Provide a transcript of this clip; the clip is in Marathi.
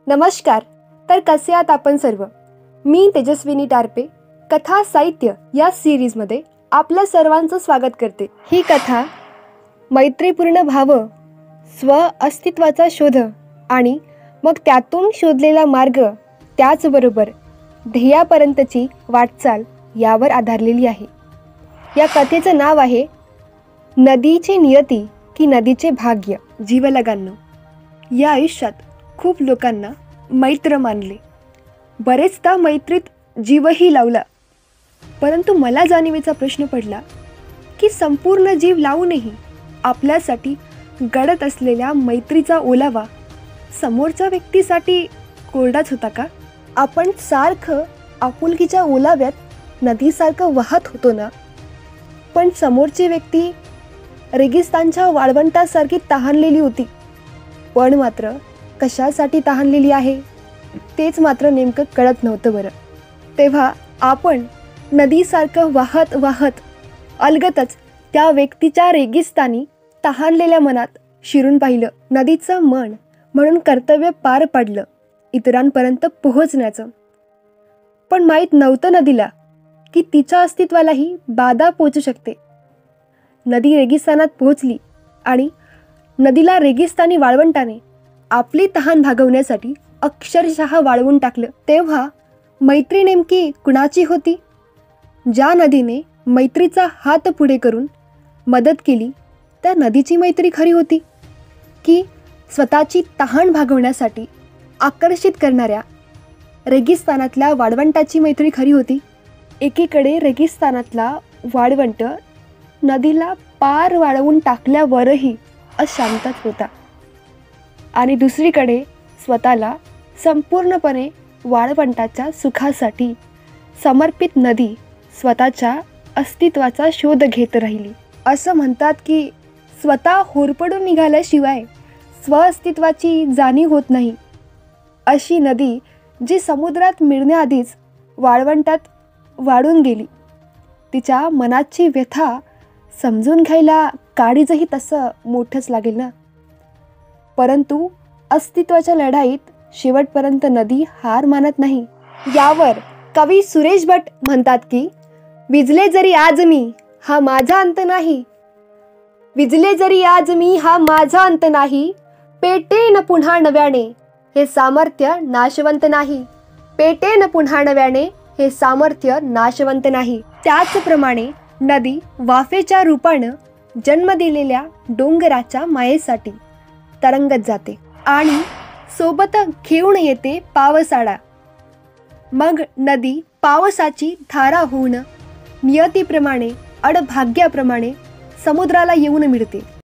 नमस्कार. तर कसे आहात आपण सर्व? मी तेजस्विनी टारपे कथा साहित्य या सिरीजमध्ये आपल्या सर्वांचं स्वागत करते. ही कथा मैत्रीपूर्ण भाव, स्व अस्तित्वाचा शोध आणि मग त्यातून शोधलेला मार्ग, त्याचबरोबर ध्येयापर्यंतची वाटचाल यावर आधारलेली आहे. या कथेचं नाव आहे नदीची नियती की नदीचे भाग्य. जीवलगांनो, या आयुष्यात खूप लोकांना मैत्र मानले, बरेचदा मैत्रीत जीवही लावला. परंतु मला जाणीवेचा प्रश्न पडला की संपूर्ण जीव लावूनही आपल्यासाठी गडत असलेल्या मैत्रीचा ओलावा समोरच्या व्यक्तीसाठी कोरडाच होता का? आपण सारखं आपुलकीच्या ओलाव्यात नदीसारखं वाहत होतो ना, पण समोरची व्यक्ती रेगिस्तानच्या वाळवंटासारखी तहानलेली होती. पण मात्र कशासाठी तहानलेली आहे तेच मात्र नेमकं कळत नव्हतं बरं. तेव्हा आपण नदीसारखं वाहत वाहत अलगतच त्या व्यक्तीच्या रेगिस्तानी तहानलेल्या मनात शिरून पाहिलं. नदीचं मन म्हणून कर्तव्य पार पाडलं, इतरांपर्यंत पोहोचण्याचं. पण माहीत नव्हतं नदीला की तिच्या अस्तित्वालाही बाधा पोचू शकते. नदी रेगिस्तानात पोहोचली आणि नदीला रेगिस्तानी वाळवंटाने आपली तहान भागवण्यासाठी अक्षरशः वाळवून टाकलं. तेव्हा मैत्री नेमकी कुणाची होती? ज्या नदीने मैत्रीचा हात पुढे करून मदत केली त्या नदीची मैत्री खरी होती, की स्वतःची तहान भागवण्यासाठी आकर्षित करणाऱ्या रेगिस्तानातल्या वाळवंटाची मैत्री खरी होती? एकीकडे रेगिस्तानातला वाळवंट नदीला पार वाळवून टाकल्यावरही अशांतच होता आणि दुसरीकडे स्वतःला संपूर्णपणे वाळवंटाच्या सुखासाठी समर्पित नदी स्वतःच्या अस्तित्वाचा शोध घेत राहिली. असं म्हणतात की स्वतः होरपळून निघाल्याशिवाय स्वअस्तित्वाची जाणीव होत नाही. अशी नदी जी समुद्रात मिळण्याआधीच वाळवंटात वाढून गेली, तिच्या मनाची व्यथा समजून घ्यायला काळीजही तसं मोठंच लागेल ना. परंतु अस्तित्वाच्या लढाईत शेवटपर्यंत नदी हार मानत नाही. यावर कवी सुरेश भट म्हणतात की विजले जरी आज मी हा माझा अंत नाही, विजले जरी आज मी हा माझा अंत नाही, पेटेन पुन्हा नव्याने हे सामर्थ्य नाशवंत नाही, पेटेन पुन्हा नव्याने हे सामर्थ्य नाशवंत नाही. त्याचप्रमाणे नदी वाफेच्या रूपानं जन्म दिलेल्या डोंगराच्या मायेसाठी तरंगत जाते आणि सोबत घेऊन येते पावसाळा. मग नदी पावसाची धारा होऊन नियतीप्रमाणे अडभाग्याप्रमाणे समुद्राला येऊन मिळते.